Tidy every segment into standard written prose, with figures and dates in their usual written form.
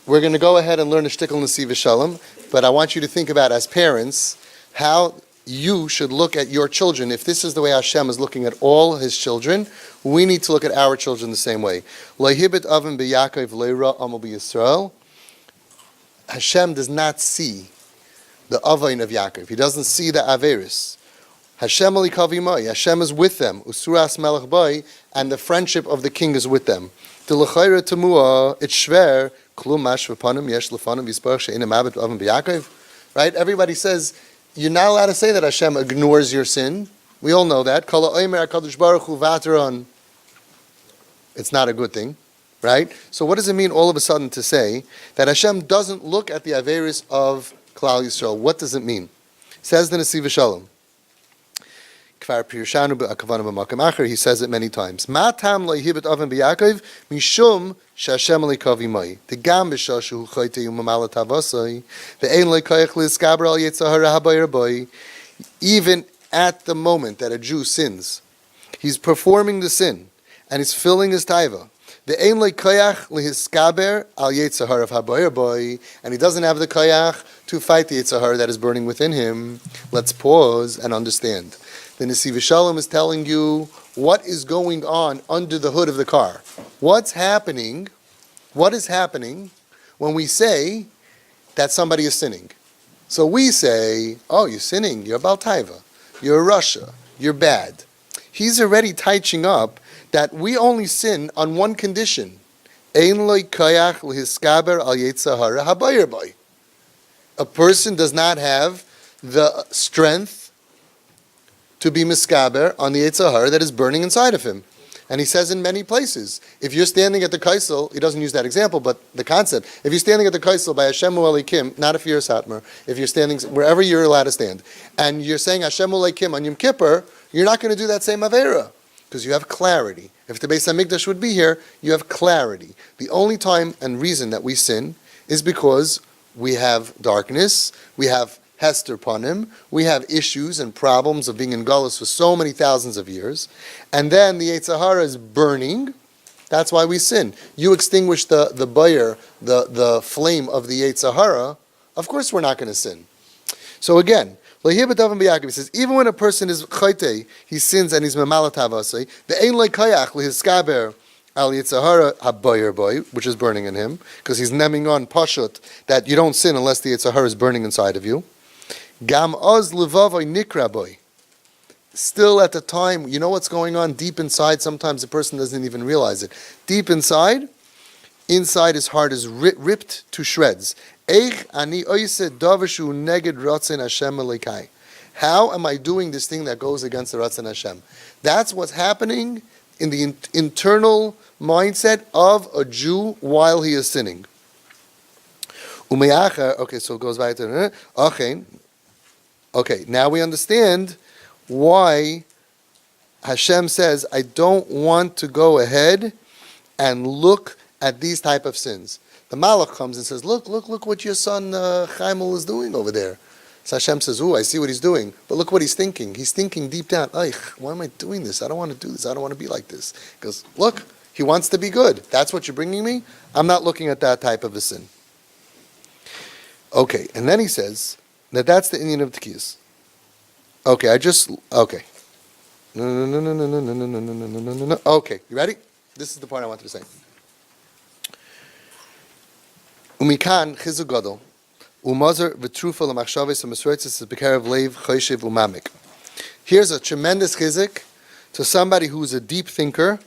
we're going to go ahead and learn a shtickle Nesivas Shalom, but I want you to think about, as parents, how you should look at your children. If this is the way Hashem is looking at all His children, we need to look at our children the same way. Hashem does not see the avain of Yaakov. He doesn't see the averis. Hashem is with them. Usuras melech boy, and the friendship of the king is with them. It's shver right? Everybody says you're not allowed to say that Hashem ignores your sin. We all know that. It's not a good thing, right? So what does it mean all of a sudden to say that Hashem doesn't look at the averis of Klal Yisrael? What does it mean? Says the Nesivas Shalom. He says it many times. Even at the moment that a Jew sins, he's performing the sin and he's filling his taiva. And he doesn't have the koyach to fight the Yetzer Hara that is burning within him. Let's pause and understand. The Nesivas Shalom is telling you what is going on under the hood of the car. What's happening? What is happening when we say that somebody is sinning? So we say, oh, you're sinning, you're Baal Taiva, you're a Russia, you're bad. He's already teaching up that we only sin on one condition. A person does not have the strength to be miskaber on the Yetzer Hara that is burning inside of him. And he says in many places, if you're standing at the kaisel, he doesn't use that example, but the concept, if you're standing at the kaisel by Hashem Elokim, not if you're a satmar, if you're standing wherever you're allowed to stand, and you're saying Hashem Elokim on Yom Kippur, you're not going to do that same avera, because you have clarity. If the Beis HaMikdash would be here, you have clarity. The only time and reason that we sin is because we have darkness, we have Hester Panim, we have issues and problems of being in Galus for so many thousands of years, and then the Yetzer Hara is burning. That's why we sin. You extinguish the bayir, the flame of the Yetzer Hara, of course we're not going to sin. So again, he says, even when a person is chayte, he sins and he's memalat havasei, the ein lekayach lehiskaber al Yetzer Hara habayir boy, which is burning in him, because he's neming on pashut that you don't sin unless the Yetzer Hara is burning inside of you. Gam oz levavoy nikra boy. Still at the time, you know what's going on deep inside. Sometimes a person doesn't even realize it. Deep inside his heart is ripped to shreds. How am I doing this thing that goes against the Ratzon Hashem? That's what's happening in the internal mindset of a Jew while he is sinning. Okay, so it goes back to okay, now we understand why Hashem says, I don't want to go ahead and look at these type of sins. The Malach comes and says, look what your son Chaimel is doing over there. So Hashem says, I see what he's doing. But look what he's thinking. He's thinking deep down, why am I doing this? I don't want to do this. I don't want to be like this. He goes, look, he wants to be good. That's what you're bringing me? I'm not looking at that type of a sin. Okay, and then he says that that's the Indian of Tkiyas. Okay. No. Okay, you ready? This is the point I wanted to say. Umikan CHIZUK gadol umazer v'trufa l'machshavos u'misrotzes b'kerev leiv choshev u'mamik. Here's a tremendous chizuk to somebody who's a deep thinker,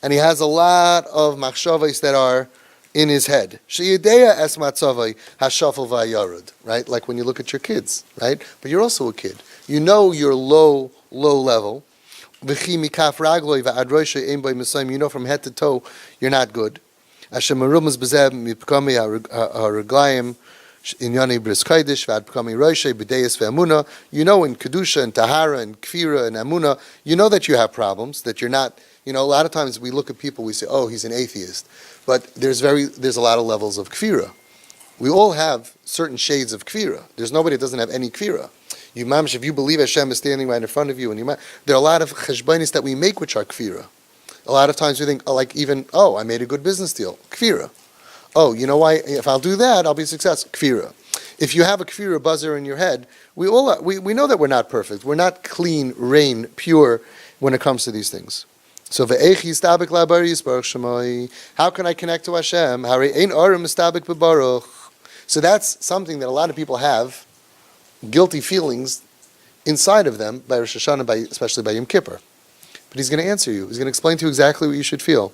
and he has a lot of machshavos that are in his head. Sheyedeya es matzavai hashafel v'ayarud. Right, like when you look at your kids, right? But you're also a kid. You know you're low level. You know from head to toe you're not good. You know in Kedusha and Tahara and Kfira and Amuna, you know that you have problems, that you're not, a lot of times we look at people, we say, oh, he's an atheist. But there's a lot of levels of Kfira. We all have certain shades of Kfira. There's nobody that doesn't have any Kfira. You mamish, if you believe Hashem is standing right in front of you, and there are a lot of cheshbonis that we make which are kfira. A lot of times we think, I made a good business deal, kfira. Oh, you know why? If I'll do that, I'll be successful. Kfira. If you have a kfira buzzer in your head, we know that we're not perfect. We're not clean, rain, pure when it comes to these things. So how can I connect to Hashem? So that's something that a lot of people have guilty feelings inside of them by Rosh Hashanah, especially by Yom Kippur. But he's going to answer you. He's going to explain to you exactly what you should feel.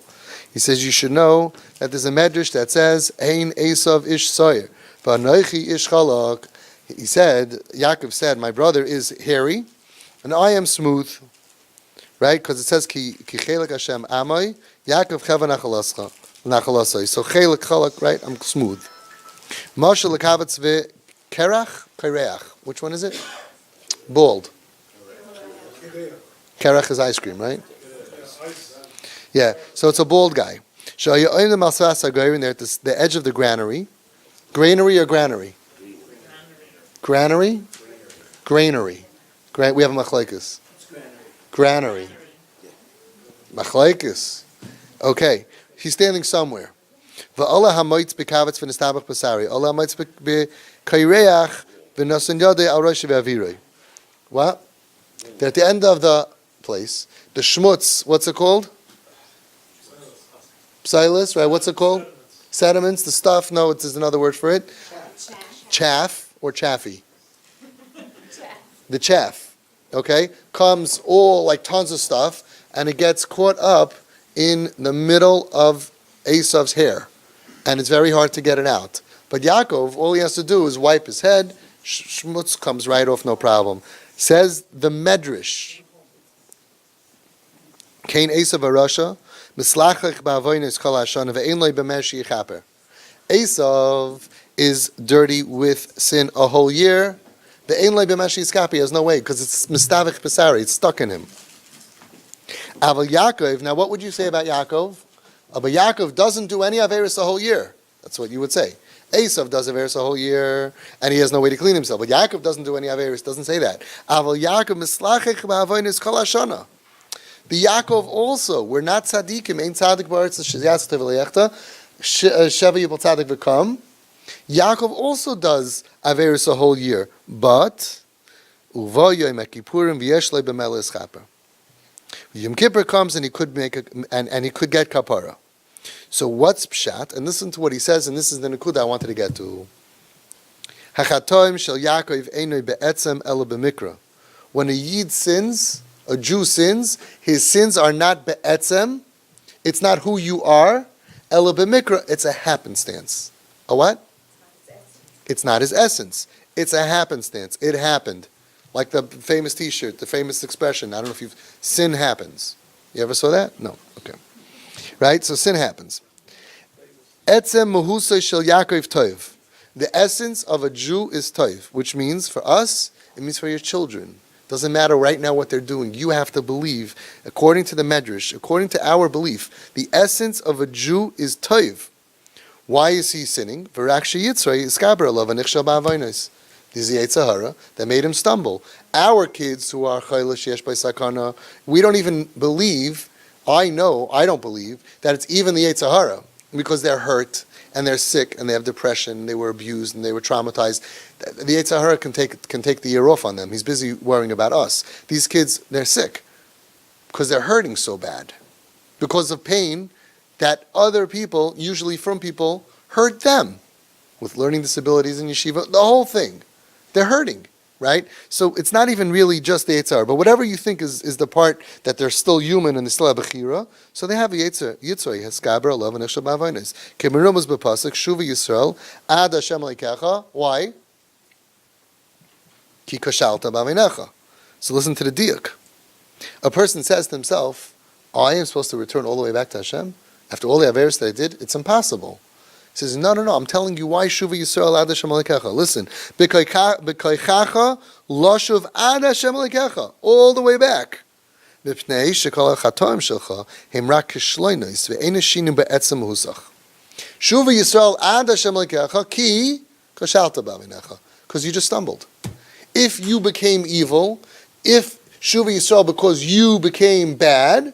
He says you should know that there's a medrash that says, Ein Esav ish soyer, v'anoichi ish chalak. He said, Yaakov said, my brother is hairy, and I am smooth. Right? Because it says, Ki chelek Hashem amai, Yaakov cheva nachalasai. So chelek chalak, right? I'm smooth. Moshe lekavetz v'kerach, kereach. Which one is it? Bald. Kerach is ice cream, right? Yeah, so it's a bald guy. There at the edge of the granary. Granary or granary? Granary? Granary. We have a machlekes. Granary. Machlekes. Okay, he's standing somewhere. What? They're at the end of the place. The shmutz, what's it called? Psilis, right? What's it called? Sediments, the stuff. No, there's another word for it. Chaff or chaffy? The chaff, okay? Comes all like tons of stuff, and it gets caught up in the middle of Esav's hair, and it's very hard to get it out. But Yaakov, all he has to do is wipe his head, shmutz comes right off, no problem. Says the Medrash, Kain Esav Arasha, Mislachach ba'avonis kol hashana ve'ein lo b'mesh yichaper. Esav is dirty with sin a whole year. Ve'ein lo b'mesh yiskaper, he has no way, because it's mistavich pesari, it's stuck in him. Aval Yaakov, now what would you say about Yaakov? But Yaakov doesn't do any averis a whole year. That's what you would say. Esav does averis a whole year, and he has no way to clean himself. But Yaakov doesn't do any averis, doesn't say that. Aval Yaakov mislachach ba'avonis kol hashana. The Yaakov also, we're not tzaddikim, ain't tzaddik ba'aretz sheyas tevelechta, sheva yibal tzaddik v'kam. Yaakov also does averis a whole year, but uva yom kippurim v'yesh lo b'mele eschaper. Yom Kippur comes and he could make and he could get kapara. So what's pshat? And listen to what he says, and this is the nekuda I wanted to get to. Hachatoim shel Yaakov einoi be'etzem ela b'mikra. When a yid sins, a Jew sins, his sins are not be'etzem, it's not who you are, ela b'mikra, it's a happenstance. A what? It's not his essence. It's a happenstance. It happened. Like the famous t-shirt, the famous expression, I don't know if sin happens. You ever saw that? No. Okay. Right? So sin happens. Etzem muhusay shel Yaakov toiv. The essence of a Jew is toiv, which means for us, it means for your children. Doesn't matter right now what they're doing. You have to believe, according to the Medrash, according to our belief, the essence of a Jew is toiv. Why is he sinning? This is the Yetzer Hara that made him stumble. Our kids who are chayla sheyesh by sakana, we don't even believe, I don't believe, that it's even the Yetzer Hara, because they're hurt, and they're sick, and they have depression, and they were abused, and they were traumatized. The Yetzer Hara can take the year off on them. He's busy worrying about us. These kids, they're sick, because they're hurting so bad, because of pain that other people, usually from people, hurt them, with learning disabilities in yeshiva, the whole thing. They're hurting, right? So it's not even really just the Yetzer Hara, but whatever you think is the part that they're still human and they still have a chira, so they have a Yetzer Haskaber, love, and Eshel Ba'avonos. Kemerum was b'pasuk, Shuva Yisrael, Ad Hashem Leikecha. Why? Ki kashalta b'aveinecha. So listen to the diuk. A person says to himself, I am supposed to return all the way back to Hashem? After all the averos that I did? It's impossible. He says, no, I'm telling you why Shuva Yisrael Ad Hashem Leikecha. Listen, B'koichacha Loshuv Ad Hashem Leikecha, all the way back. Mipnei shekol hachatoim shelcha hem rak kishloinos ve'ein shinu be'etzem husach. Shuva Yisrael Ad Hashem Leikecha ki kashalta b'aveinecha, because you just stumbled. If you became evil, if Shuva Yisrael because you became bad,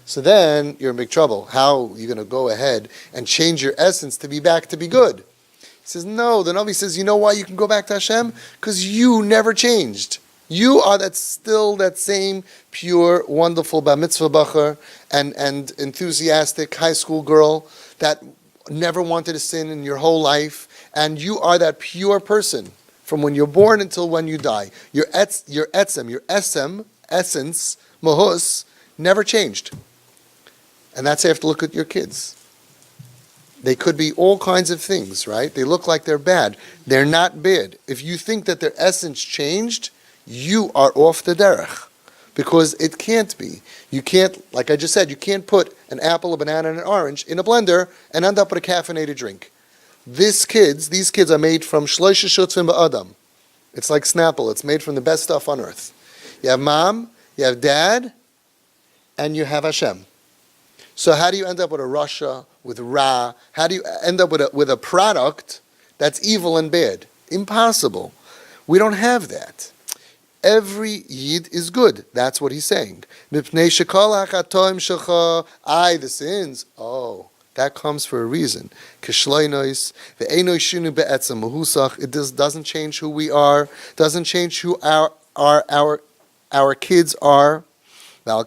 So then you're in big trouble. How are you going to go ahead and change your essence to be back to be good? He says, no. The Navi says, you know why you can go back to Hashem? Because you never changed. You are still that same pure, wonderful bar mitzvah bacher and enthusiastic high school girl that never wanted to sin in your whole life. And you are that pure person from when you're born until when you die. Your essence, mahus, never changed. And that's how you have to look at your kids. They could be all kinds of things, right? They look like they're bad. They're not bad. If you think that their essence changed, you are off the derech. Because it can't be. You can't, like I just said, you can't put an apple, a banana, and an orange in a blender and end up with a caffeinated drink. These kids are made from shloisha shutzvim ba'adam. It's like Snapple. It's made from the best stuff on earth. You have mom, you have dad, and you have Hashem. So how do you end up with a Russia, with Ra? How do you end up with a product that's evil and bad? Impossible. We don't have that. Every Yid is good. That's what he's saying. The sins. Oh, that comes for a reason. It doesn't change who we are. Doesn't change who our kids are. All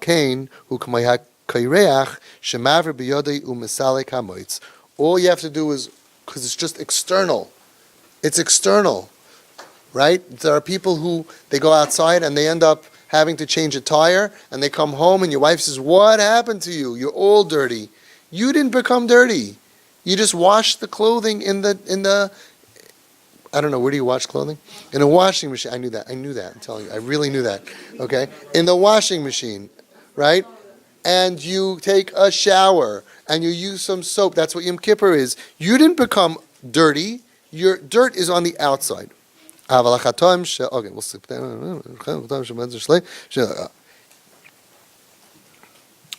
you have to do is, because it's just external. It's external, right? There are people who, they go outside and they end up having to change a tire, and they come home and your wife says, what happened to you? You're all dirty. You didn't become dirty. You just washed the clothing in the I don't know, where do you wash clothing? In a washing machine. I knew that. I'm telling you. I really knew that. Okay? In the washing machine, right? And you take a shower and you use some soap. That's what Yom Kippur is. You didn't become dirty. Your dirt is on the outside. Okay, we'll skip that.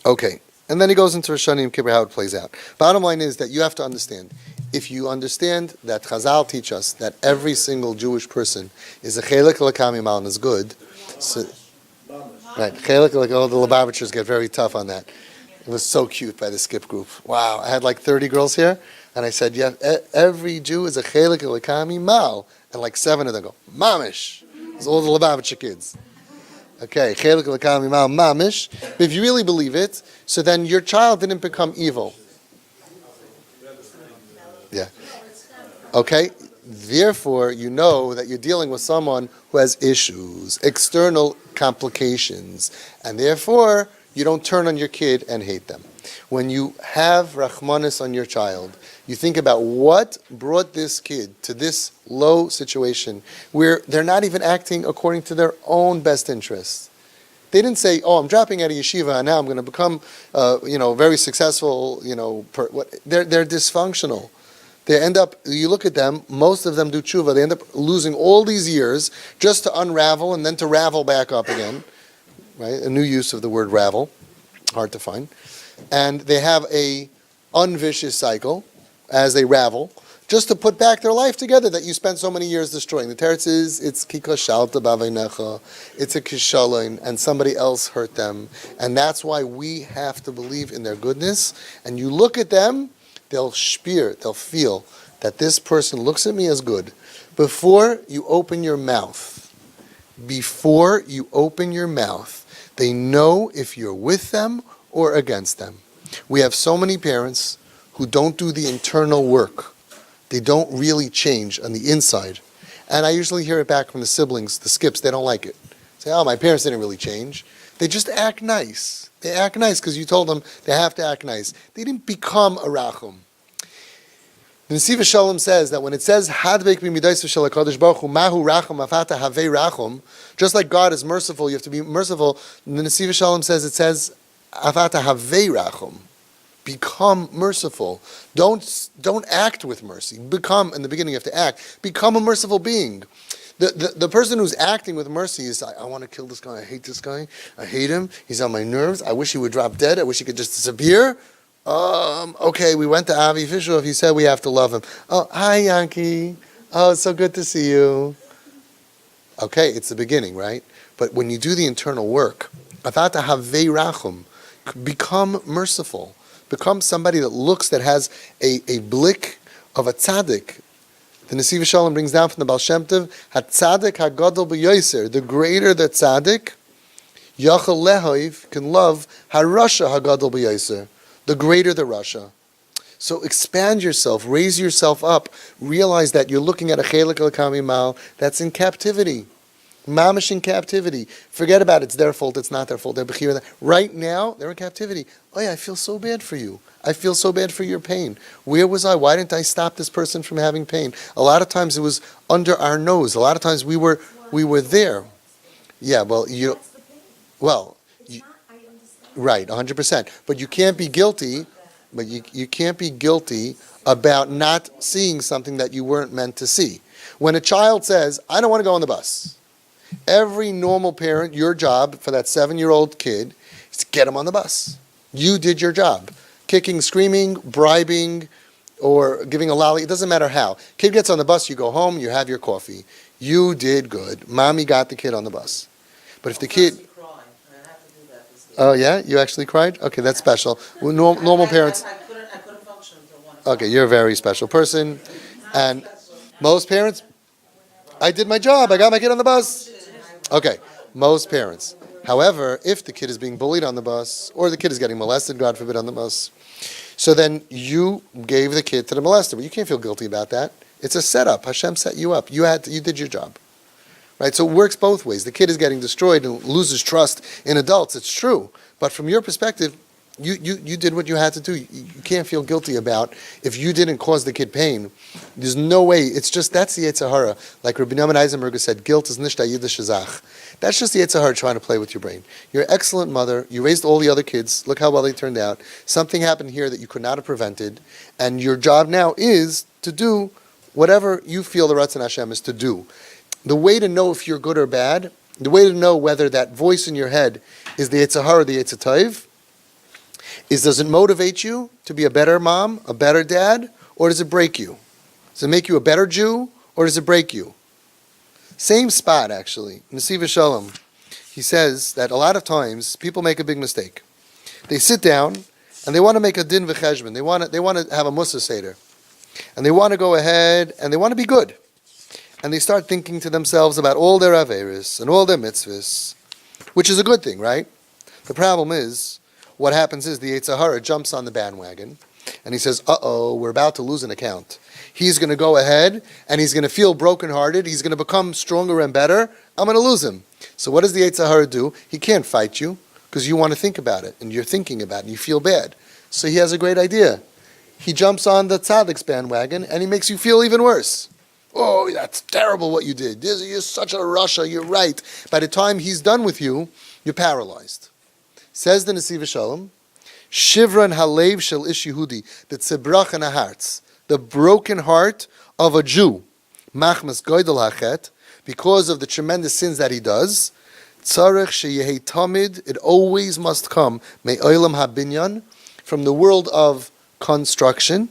Okay. And then he goes into Rosh Hashanah Yom Kippur, how it plays out. Bottom line is that you have to understand. If you understand that Chazal teach us that every single Jewish person is a chelik l'kam imal and is good, so, right, chelik l'kam, the Lubavitchers get very tough on that. It was so cute by the skip group. Wow, I had like 30 girls here, and I said, yeah, every Jew is a chelik l'kam imal, and like 7 of them go, mamish. It's all the Lubavitcher kids. Okay, chelik l'kam imal mamish. But if you really believe it, so then your child didn't become evil. Yeah. Okay? Therefore, you know that you're dealing with someone who has issues, external complications, and therefore, you don't turn on your kid and hate them. When you have Rahmanis on your child, you think about what brought this kid to this low situation where they're not even acting according to their own best interests. They didn't say, oh, I'm dropping out of yeshiva and now I'm going to become, very successful, they're dysfunctional. They end up, you look at them, most of them do tshuva, they end up losing all these years just to unravel and then to ravel back up again, right? A new use of the word ravel, hard to find. And they have a unvicious cycle as they ravel, just to put back their life together that you spent so many years destroying. The teretz is, it's kika shalta baveinecha, it's a kishalon, and somebody else hurt them. And that's why we have to believe in their goodness. And you look at them, they'll feel that this person looks at me as good. Before you open your mouth, they know if you're with them or against them. We have so many parents who don't do the internal work. They don't really change on the inside. And I usually hear it back from the siblings, the skips, they don't like it. Say, oh, my parents didn't really change. They just act nice. They act nice because you told them they have to act nice. They didn't become a rachum. The Nesivas Shalom says that when it says Hadbek b'midayis v'shel HaKadosh Baruch Hu mahu rachum afata havei rachum, just like God is merciful, you have to be merciful. The Nesivas Shalom says afata havei rachum. Become merciful. Don't act with mercy. Become, in the beginning you have to act. Become a merciful being. The person who's acting with mercy is, I want to kill this guy, I hate this guy, I hate him, he's on my nerves, I wish he would drop dead, I wish he could just disappear. Okay, we went to Avi Fishoff, he said we have to love him. Oh, hi Yankee, oh, it's so good to see you. Okay, it's the beginning, right? But when you do the internal work, afata havei rachum, become merciful. Become somebody that has a blick of a tzaddik. The Nesivas Shalom brings down from the Baal Shem Tov, HaTzadik HaGadol B'Yoser, the greater the tzaddik, Yachal Lehoiv, can love HaRasha HaGadol B'Yoser, the greater the Rasha. So expand yourself, raise yourself up, realize that you're looking at a chelik l'kami mal that's in captivity. Mamish in captivity. Forget about it. It's their fault. It's not their fault. They're bechira. Right now, they're in captivity. Oh yeah, I feel so bad for you. I feel so bad for your pain. Where was I? Why didn't I stop this person from having pain? A lot of times it was under our nose. A lot of times we were there. Yeah, well, right, 100%. But you can't be guilty. But you can't be guilty about not seeing something that you weren't meant to see. When a child says, "I don't want to go on the bus," every normal parent, your job for that 7-year-old kid is to get him on the bus. You did your job. Kicking, screaming, bribing, or giving a lolly, it doesn't matter how. Kid gets on the bus, you go home, you have your coffee. You did good. Mommy got the kid on the bus. But if the kid... Oh yeah? You actually cried? Okay, that's special. Well, normal parents... I couldn't function until 1 o'clock. Okay, you're a very special person. And most parents... I did my job. I got my kid on the bus. Okay, most parents. However, if the kid is being bullied on the bus, or the kid is getting molested, God forbid, on the bus, so then you gave the kid to the molester. But you can't feel guilty about that. It's a setup. Hashem set you up. You did your job. Right? So it works both ways. The kid is getting destroyed and loses trust in adults. It's true. But from your perspective, you did what you had to do. You can't feel guilty about if you didn't cause the kid pain. There's no way. It's just, that's the Yetzer Hara. Like Rabbi Naaman Eisenberger said, guilt is nicht a Yiddish Zach. That's just the Yetzer Hara trying to play with your brain. You're an excellent mother. You raised all the other kids. Look how well they turned out. Something happened here that you could not have prevented. And your job now is to do whatever you feel the Ratzon Hashem is to do. The way to know if you're good or bad, the way to know whether that voice in your head is the Yetzer Hara or the Yetzer Tov, is, does it motivate you to be a better mom, a better dad, or does it break you? Does it make you a better Jew, or does it break you? Same spot, actually. Nesivas Shalom, he says that a lot of times people make a big mistake. They sit down and they want to make a din v'cheshbon. They want to have a Mussar Seder. And they want to go ahead and they want to be good. And they start thinking to themselves about all their averis and all their mitzvahs, which is a good thing, right? The problem is, what happens is the Yetzer Hara jumps on the bandwagon and he says, uh-oh, we're about to lose an account. He's going to go ahead and he's going to feel brokenhearted. He's going to become stronger and better. I'm going to lose him. So what does the Yetzer Hara do? He can't fight you because you want to think about it and you're thinking about it and you feel bad. So he has a great idea. He jumps on the tzaddik's bandwagon and he makes you feel even worse. Oh, that's terrible what you did. You're such a Rasha, you're right. By the time he's done with you, you're paralyzed. Says the Nesivas Shalom, Shivran halev shel ish Yehudi, the tzebrach in the hearts, the broken heart of a Jew, machmas goydel hachet, because of the tremendous sins that he does, tzarech sheyehei tamid, it always must come, me'olam habinyan, from the world of construction,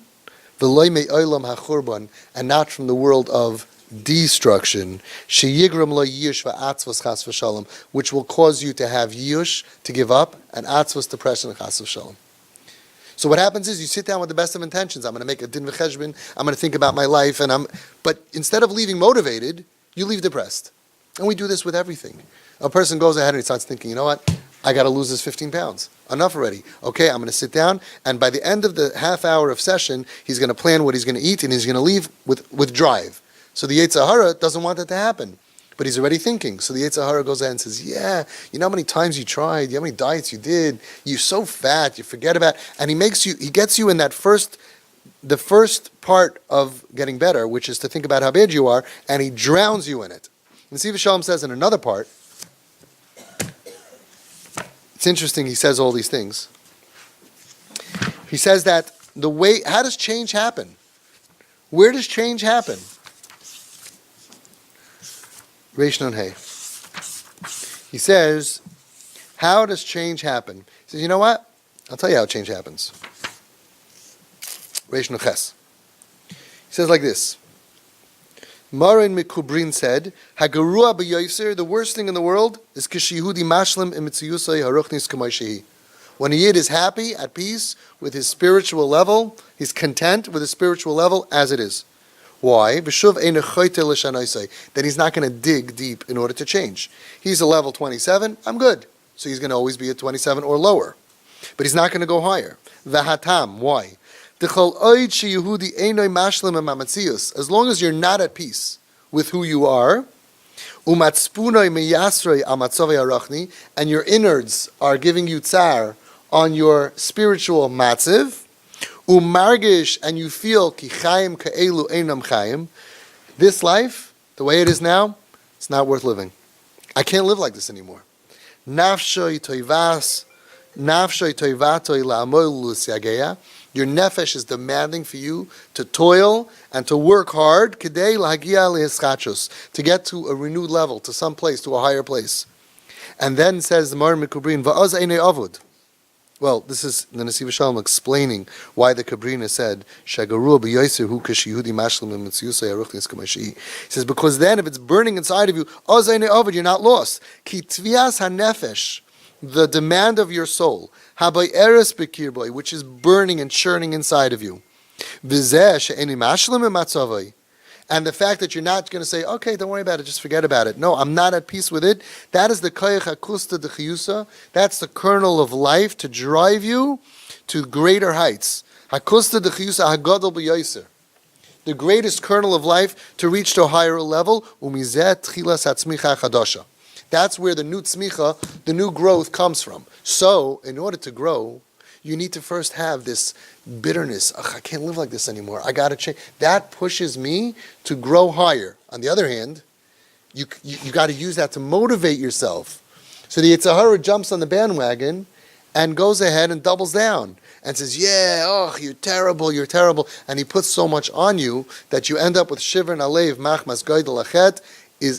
v'loy me'olam hachurban, and not from the world of destruction, sheyigram lo yush va'atzvos chas v'shalom, which will cause you to have yush, to give up, and atzvos, depression, chas v'shalom. So what happens is you sit down with the best of intentions. I'm going to make a din v'cheshbon. I'm going to think about my life, but instead of leaving motivated, you leave depressed. And we do this with everything. A person goes ahead and he starts thinking, you know what? I got to lose this 15 pounds. Enough already. Okay, I'm going to sit down, and by the end of the half hour of session, he's going to plan what he's going to eat, and he's going to leave with drive. So the Yetzer Hara doesn't want that to happen. But he's already thinking. So the Yetzer Hara goes ahead and says, yeah, you know how many times you tried, you know how many diets you did, you're so fat, you forget about, and he gets you in the first part of getting better, which is to think about how bad you are, and he drowns you in it. And Nesivas Shalom says in another part, it's interesting he says all these things. He says that how does change happen? Where does change happen? Reish Nun Hey. He says, how does change happen? He says, you know what? I'll tell you how change happens. Reish Nun Ches. He says like this. Marin Mikubrin said, Hagarua b'yoser, the worst thing in the world is kishiyehudi mashlim imitziyusay haruchnis k'moy shehi. When a Yid is happy, at peace with his spiritual level, he's content with his spiritual level as it is. Why? That he's not going to dig deep in order to change. He's a level 27, I'm good. So he's going to always be at 27 or lower. But he's not going to go higher. Vahatam, why? As long as you're not at peace with who you are, and your innards are giving you tsar on your spiritual matziv, umargish, and you feel ki chayim ka'elu einam chayim, this life, the way it is now, it's not worth living. I can't live like this anymore. Nafshoy toivas, nafshoy toivatoi la'amol l'syageya. Your nefesh is demanding for you to toil and to work hard k'dei lahagia lehischachos, to get to a renewed level, to some place, to a higher place. And then says the Mar Mikubrin, va'az einei avud. Well, this is the Nesivas Shalom explaining why the Kabrina said, Shagaru b'yoser hu k'shiyudi mashlim mitziyusay aruchnis k'mashi. He says, because then if it's burning inside of you, az einei avud, you're not lost. Ki tvias hanefesh, the demand of your soul, habay eres bekirboy, which is burning and churning inside of you. V'zeh she'eni mashlim matzavay. And the fact that you're not going to say, okay, don't worry about it, just forget about it. No, I'm not at peace with it. That is the koyach hakusta d'chiyusa. That's the kernel of life to drive you to greater heights. Hakusta d'chiyusa hagadol b'yoser. The greatest kernel of life to reach to a higher level. Umizeh tchilas hatzmicha chadasha. That's where the new tzmicha, the new growth comes from. So, in order to grow, you need to first have this bitterness. I can't live like this anymore. I got to change. That pushes me to grow higher. On the other hand, you got to use that to motivate yourself. So the Yetzer Hara jumps on the bandwagon and goes ahead and doubles down and says, yeah, oh, you're terrible. And he puts so much on you that you end up with shiver and alev, machmas goydel achet,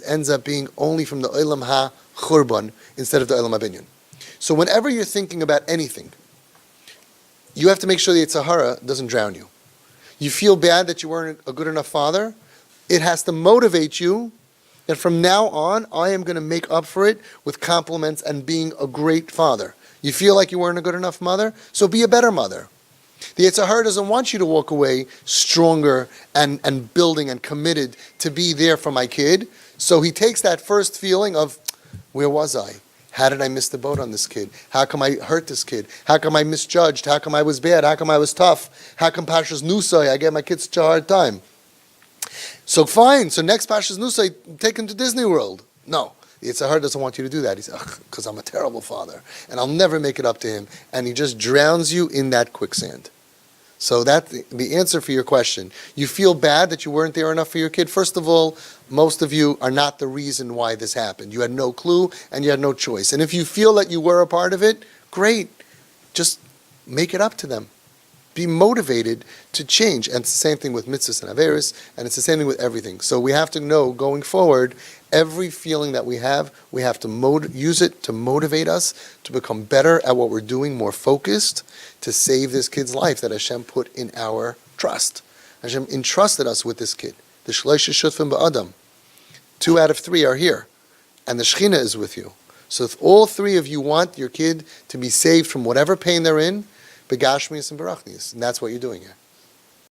ends up being only from the olam ha-churban instead of the olam ha-binyan. So whenever you're thinking about anything, you have to make sure the Yetzer Hara doesn't drown you. You feel bad that you weren't a good enough father. It has to motivate you that from now on, I am going to make up for it with compliments and being a great father. You feel like you weren't a good enough mother, so be a better mother. The Yetzer Hara doesn't want you to walk away stronger and building and committed to be there for my kid. So he takes that first feeling of, where was I? How did I miss the boat on this kid? How come I hurt this kid? How come I misjudged? How come I was bad? How come I was tough? How come Pashas Nusay, I gave my kids such a hard time? So fine, so next Pashas Nusay, take him to Disney World. No, the Yetzer Hara doesn't want you to do that. He says, because I'm a terrible father, and I'll never make it up to him. And he just drowns you in that quicksand. So that's the answer for your question. You feel bad that you weren't there enough for your kid. First of all, most of you are not the reason why this happened. You had no clue and you had no choice. And if you feel that you were a part of it, great. Just make it up to them. Be motivated to change. And it's the same thing with mitzvahs and averis, and it's the same thing with everything. So we have to know going forward, every feeling that we have to use it to motivate us to become better at what we're doing, more focused, to save this kid's life that Hashem put in our trust. Hashem entrusted us with this kid. The shlosh shutfim ba'adam. 2 out of 3 are here. And the Shechina is with you. So if all 3 of you want your kid to be saved from whatever pain they're in, begashmius and barachnius. And that's what you're doing here.